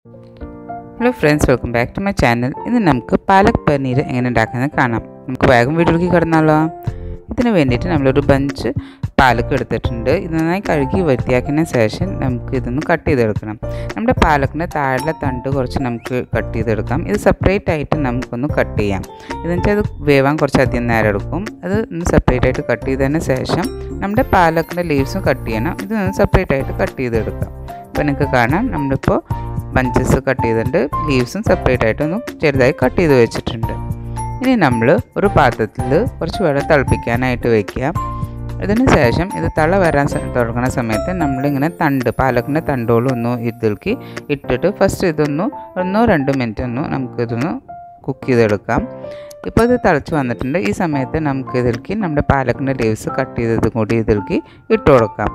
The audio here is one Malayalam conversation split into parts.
Hello friends, welcome back to my channel. ഇന്ന് നമുക്ക് പാലക് പനീർ എങ്ങനെ ഉണ്ടാക്കുന്നത് കാണാം. നമുക്ക് വേഗം വീഡിയോയിലേക്ക് കടന്നാലോ. ഇതിനു വേണ്ടിയിട്ട് നമ്മളൊരു ബഞ്ച് പാലക് എടുത്തിട്ടുണ്ട്. ഇത് നന്നായി കഴുകി വൃത്തിയാക്കിയതിന് ശേഷം നമുക്ക് ഇതൊന്ന് കട്ട് ചെയ്തെടുക്കണം. നമ്മുടെ പാലക്കിൻ്റെ താഴെ തണ്ട് കുറച്ച് നമുക്ക് കട്ട് ചെയ്തെടുക്കാം. ഇത് സെപ്പറേറ്റ് ആയിട്ട് നമുക്കൊന്ന് കട്ട് ചെയ്യാം. ഇതെന്ന് അത് വേവാൻ കുറച്ചധികം നേരം എടുക്കും. അത് ഒന്ന് സെപ്പറേറ്റ് ആയിട്ട് കട്ട് ചെയ്തതിന് ശേഷം നമ്മുടെ പാലക്കിൻ്റെ ലീവ്സും കട്ട് ചെയ്യണം. ഇത് സെപ്പറേറ്റ് ആയിട്ട് കട്ട് ചെയ്തെടുക്കാം. അപ്പോൾ നിങ്ങൾക്ക് കാണാം നമ്മളിപ്പോൾ ബഞ്ചസ് കട്ട് ചെയ്തിട്ടുണ്ട്, ലീവ്സും സെപ്പറേറ്റ് ആയിട്ടൊന്ന് ചെറുതായി കട്ട് ചെയ്ത് വെച്ചിട്ടുണ്ട്. ഇനി നമ്മൾ ഒരു പാത്രത്തിൽ കുറച്ച് വെള്ളം തിളപ്പിക്കാനായിട്ട് വയ്ക്കുക. ഇതിന് ശേഷം ഇത് തള വരാൻ തുടങ്ങുന്ന സമയത്ത് നമ്മളിങ്ങനെ പാലക്കിൻ്റെ തണ്ടോളൊന്ന് ഇതിലേക്ക് ഇട്ടിട്ട് ഫസ്റ്റ് ഇതൊന്ന് 1-2 മിനിറ്റ് നമുക്കിതൊന്ന് കുക്ക് ചെയ്തെടുക്കാം. ഇപ്പോൾ ഇത് തിളച്ച് വന്നിട്ടുണ്ട്. ഈ സമയത്ത് നമുക്ക് ഇതിലേക്ക് നമ്മുടെ പാലക്കിൻ്റെ ലീവ്സ് കട്ട് ചെയ്തത് കൂടി ഇതിലേക്ക് ഇട്ട് കൊടുക്കാം.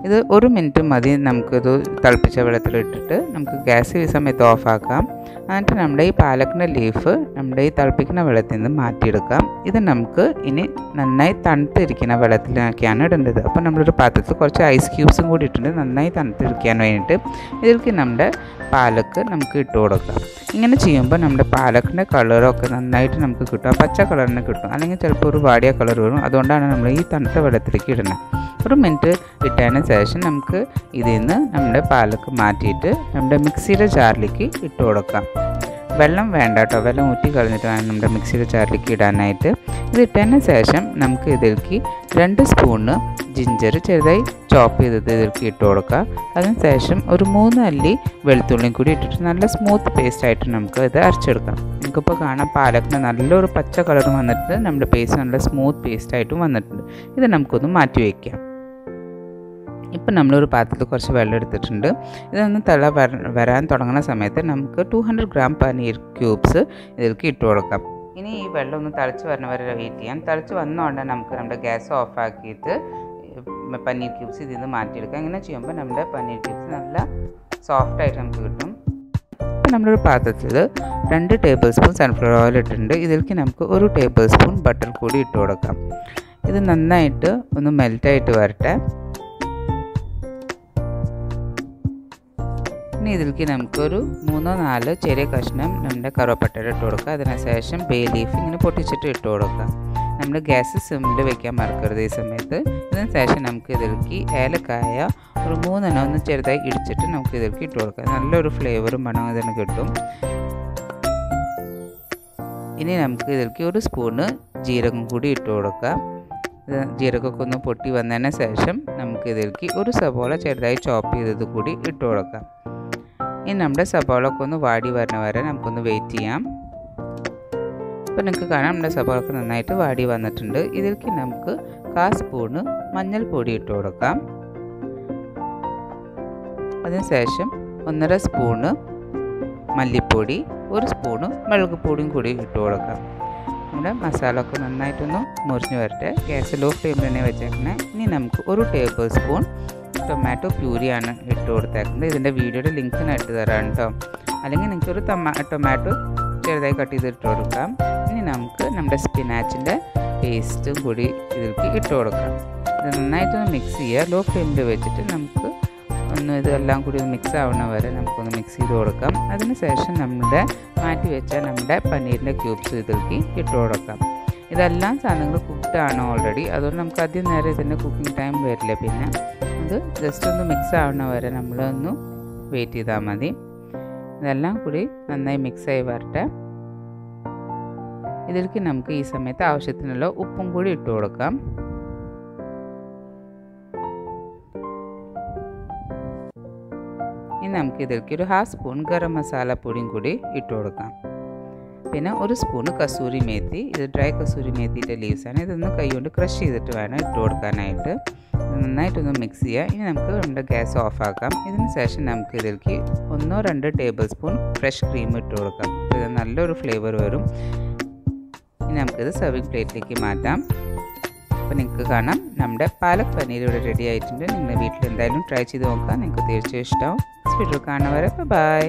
ഇത് 1 മിനിറ്റ് മതി. നമുക്കിത് തിളപ്പിച്ച വെള്ളത്തിലിട്ടിട്ട് നമുക്ക് ഗ്യാസ് ഈ സമയത്ത് ഓഫാക്കാം. എന്നിട്ട് നമ്മുടെ ഈ പാലക്കിൻ്റെ ലീഫ് നമ്മുടെ ഈ തിളപ്പിക്കുന്ന വെള്ളത്തിൽ നിന്ന് മാറ്റിയെടുക്കാം. ഇത് നമുക്ക് ഇനി നന്നായി തണുത്തിരിക്കുന്ന വെള്ളത്തിലൊക്കെയാണ് ഇടേണ്ടത്. അപ്പോൾ നമ്മളൊരു പാത്രത്തിൽ കുറച്ച് ഐസ് ക്യൂബ്സും കൂടി ഇട്ടിട്ട് നന്നായി തണുത്തിരിക്കാൻ വേണ്ടിയിട്ട് ഇതിലേക്ക് നമ്മുടെ പാലക്ക് നമുക്ക് ഇട്ട് കൊടുക്കാം. ഇങ്ങനെ ചെയ്യുമ്പോൾ നമ്മുടെ പാലക്കിൻ്റെ കളറൊക്കെ നന്നായിട്ട് നമുക്ക് കിട്ടും. ആ പച്ച കളറിന് കിട്ടും, അല്ലെങ്കിൽ ചിലപ്പോൾ ഒരു വാടിയ കളർ വരും. അതുകൊണ്ടാണ് നമ്മൾ ഈ തണുത്ത വെള്ളത്തിലേക്ക് ഇടുന്നത്. 1 മിനിറ്റ് ഇട്ടതിന് ശേഷം നമുക്ക് ഇതിൽ നിന്ന് നമ്മുടെ പാലക്ക് മാറ്റിയിട്ട് നമ്മുടെ മിക്സിയുടെ ജാറിലേക്ക് ഇട്ട് കൊടുക്കാം. വെള്ളം വേണ്ട കേട്ടോ, വെള്ളം ഊറ്റി കളഞ്ഞിട്ട് വേണം നമ്മുടെ മിക്സിയുടെ ജാറിലേക്ക് ഇടാനായിട്ട്. ഇത് ഇട്ടതിന് ശേഷം നമുക്ക് ഇതിലേക്ക് 2 സ്പൂണ് ജിഞ്ചർ ചെറുതായി ചോപ്പ് ചെയ്തത് ഇതിലേക്ക് ഇട്ട് കൊടുക്കുക. അതിന് ശേഷം ഒരു 3 അല്ലി വെളുത്തുള്ളിയും കൂടി ഇട്ടിട്ട് നല്ല സ്മൂത്ത് പേസ്റ്റായിട്ട് നമുക്ക് ഇത് അരച്ചെടുക്കാം. നമുക്കിപ്പോൾ കാണാം പാലക്കിന് നല്ലൊരു പച്ച കളർ വന്നിട്ട് നമ്മുടെ പേസ്റ്റ് നല്ല സ്മൂത്ത് പേസ്റ്റായിട്ടും വന്നിട്ടുണ്ട്. ഇത് നമുക്കൊന്ന് മാറ്റി വയ്ക്കാം. ഇപ്പം നമ്മളൊരു പാത്രത്തിൽ കുറച്ച് വെള്ളം എടുത്തിട്ടുണ്ട്. ഇതൊന്ന് വരാൻ തുടങ്ങുന്ന സമയത്ത് നമുക്ക് 200 ഗ്രാം പനീർ ക്യൂബ്സ് ഇതിലേക്ക് ഇട്ട് കൊടുക്കാം. ഇനി ഈ വെള്ളം ഒന്ന് തിളച്ച് വരുന്ന വരെ വെയിറ്റ് ചെയ്യാം. തിളച്ച് വന്നുകൊണ്ട് നമുക്ക് നമ്മുടെ ഗ്യാസ് ഓഫാക്കിയിട്ട് പനീർ ക്യൂബ്സ് ഇതിൽ നിന്ന് മാറ്റിയെടുക്കാം. ഇങ്ങനെ ചെയ്യുമ്പോൾ നമ്മുടെ പനീർ ക്യൂബ്സ് നല്ല സോഫ്റ്റായിട്ട് നമുക്ക് കിട്ടും. ഇപ്പം നമ്മളൊരു പാത്രത്തിൽ 2 ടേബിൾ സ്പൂൺ സൺഫ്ലവർ ഓയിൽ ഇട്ടിട്ടുണ്ട്. ഇതിലേക്ക് നമുക്ക് 1 ടേബിൾ സ്പൂൺ ബട്ടർ കൂടി ഇട്ട് കൊടുക്കാം. ഇത് നന്നായിട്ട് ഒന്ന് മെൽറ്റായിട്ട് വരട്ടെ. ഇനി ഇതിലേക്ക് നമുക്കൊരു 3-4 ചെറിയ കഷ്ണം നമ്മുടെ കറുവപ്പട്ട ഇട്ട് കൊടുക്കുക. അതിനുശേഷം ബേ ലീഫ് ഇങ്ങനെ പൊട്ടിച്ചിട്ട് ഇട്ട് കൊടുക്കുക. നമ്മൾ ഗ്യാസ് സിമ്മിൽ വെക്കാൻ മറക്കരുത് ഈ സമയത്ത്. ഇതിന് ശേഷം നമുക്ക് ഇതിലേക്ക് ഏലക്കായ ഒരു 3 ഒന്ന് ചെറുതായി ഇടിച്ചിട്ട് നമുക്ക് ഇതിലേക്ക് ഇട്ട് കൊടുക്കാം. നല്ലൊരു ഫ്ലേവറും മണം ഇതിന് കിട്ടും. ഇനി നമുക്ക് ഇതിലേക്ക് 1 സ്പൂണ് ജീരകം കൂടി ഇട്ട് കൊടുക്കാം. ജീരകമൊക്കെ ഒന്ന് പൊട്ടി വന്നതിന് ശേഷം നമുക്ക് ഇതിലേക്ക് 1 സവോള ചെറുതായി ചോപ്പ് ചെയ്തത് കൂടി ഇട്ട് കൊടുക്കാം. ഇനി നമ്മുടെ സവാളൊക്കെ ഒന്ന് വാടി വരുന്ന വരെ നമുക്കൊന്ന് വെയിറ്റ് ചെയ്യാം. ഇപ്പോൾ നിങ്ങൾക്ക് കാണാം നമ്മുടെ സവാളൊക്കെ നന്നായിട്ട് വാടി വന്നിട്ടുണ്ട്. ഇതിലേക്ക് നമുക്ക് 1/4 സ്പൂണ് മഞ്ഞൾപ്പൊടി ഇട്ട് കൊടുക്കാം. അതിനുശേഷം 1.5 സ്പൂണ് മല്ലിപ്പൊടി, 1 സ്പൂണ് മുളക് പൊടിയും കൂടി ഇട്ട് കൊടുക്കാം. നമ്മുടെ മസാല ഒക്കെ നന്നായിട്ടൊന്ന് മുറിഞ്ഞ് വരട്ടെ. ഗ്യാസ് ലോ ഫ്ലെയിമിൽ തന്നെ വെച്ചേക്കണേ. ഇനി നമുക്ക് 1 ടേബിൾ സ്പൂൺ ടൊമാറ്റോ പ്യൂരിയാണ് ഇട്ട് കൊടുത്തേക്കുന്നത്. ഇതിൻ്റെ വീഡിയോയുടെ ലിങ്ക് ഞാൻ ഇട്ട് തരാം കേട്ടോ. അല്ലെങ്കിൽ നിങ്ങൾക്കൊരു ടൊമാറ്റോ ചെറുതായി കട്ട് ചെയ്ത് ഇട്ട് കൊടുക്കാം. ഇനി നമുക്ക് നമ്മുടെ സ്പിനാച്ചിൻ്റെ പേസ്റ്റും കൂടി ഇതിലേക്ക് ഇട്ട് കൊടുക്കാം. ഇത് നന്നായിട്ടൊന്ന് മിക്സ് ചെയ്യുക. ലോ ഫ്ലെയിമിൽ വെച്ചിട്ട് നമുക്ക് ഇതെല്ലാം കൂടി മിക്സ് ആവുന്ന വരെ നമുക്കൊന്ന് മിക്സ് ചെയ്ത് കൊടുക്കാം. അതിനുശേഷം നമ്മുടെ മാറ്റി വെച്ച നമ്മുടെ പനീറിൻ്റെ ക്യൂബ്സ് ഇതിലേക്ക് ഇട്ട് കൊടുക്കാം. ഇതെല്ലാം സാധനങ്ങൾ കുക്ക്ഡ് ആണ് ഓൾറെഡി, അതുകൊണ്ട് നമുക്ക് അധികം നേരം ഇതിൻ്റെ കുക്കിംഗ് ടൈം വരില്ല. പിന്നെ അത് ജസ്റ്റ് ഒന്ന് മിക്സ് ആവുന്ന വരെ നമ്മളൊന്ന് വെയിറ്റ് ചെയ്താൽ മതി. ഇതെല്ലാം കൂടി നന്നായി മിക്സായി വരട്ടെ. ഇതിലേക്ക് നമുക്ക് ഈ സമയത്ത് ആവശ്യത്തിനുള്ള ഉപ്പും കൂടി ഇട്ട് കൊടുക്കാം. ഇനി നമുക്ക് ഇതിലേക്ക് ഒരു 1/2 സ്പൂൺ ഗരം മസാല പൊടിയും കൂടി ഇട്ട് കൊടുക്കാം. പിന്നെ 1 സ്പൂണ് കസൂരി മേത്തി. ഇത് ഡ്രൈ കസൂരി മേത്തിയുടെ ലീവ്സാണ്. ഇതൊന്ന് കൈകൊണ്ട് ക്രഷ് ചെയ്തിട്ട് വേണം ഇട്ട് കൊടുക്കാനായിട്ട്. നന്നായിട്ടൊന്ന് മിക്സ് ചെയ്യുക. ഇനി നമുക്ക് നമ്മുടെ ഗ്യാസ് ഓഫാക്കാം. ഇതിന് ശേഷം നമുക്ക് ഇതിലേക്ക് 1-2 ടേബിൾ സ്പൂൺ ഫ്രഷ് ക്രീം ഇട്ട് കൊടുക്കാം. അപ്പോൾ ഇത് നല്ലൊരു ഫ്ലേവർ വരും. ഇനി നമുക്കിത് സർവിങ് പ്ലേറ്റിലേക്ക് മാറ്റാം. അപ്പോൾ നിങ്ങൾക്ക് കാണാം നമ്മുടെ പാലക് പനീർ ഇവിടെ റെഡി ആയിട്ടുണ്ട്. നിങ്ങൾ വീട്ടിൽ എന്തായാലും ട്രൈ ചെയ്ത് നോക്കാം. നിങ്ങൾക്ക് തീർച്ചയായും ഇഷ്ടമാവും. വീഡിയോ കാണുന്നവരെ ബൈ.